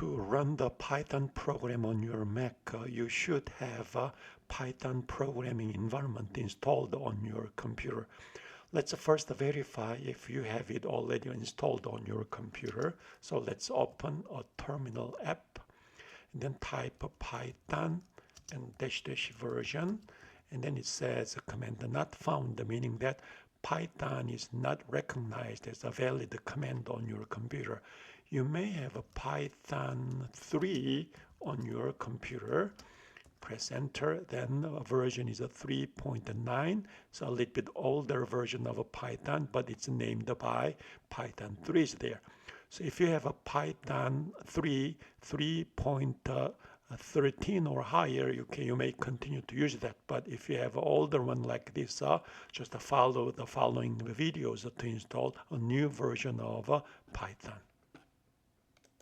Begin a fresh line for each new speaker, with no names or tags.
To run the Python program on your Mac, you should have a Python programming environment installed on your computer. Let's first verify if you have it already installed on your computer. So let's open a terminal app and then type Python and dash version, and then it says command not found, meaning that Python is not recognized as a valid command on your computer. You may have a Python 3 on your computer. Press enter, then the version is a 3.9, so a little bit older version of a Python, but it's named by Python 3 is there. So if you have a Python 3, 3.13 or higher, you may continue to use that. But if you have an older one like this, just follow the following videos to install a new version of Python.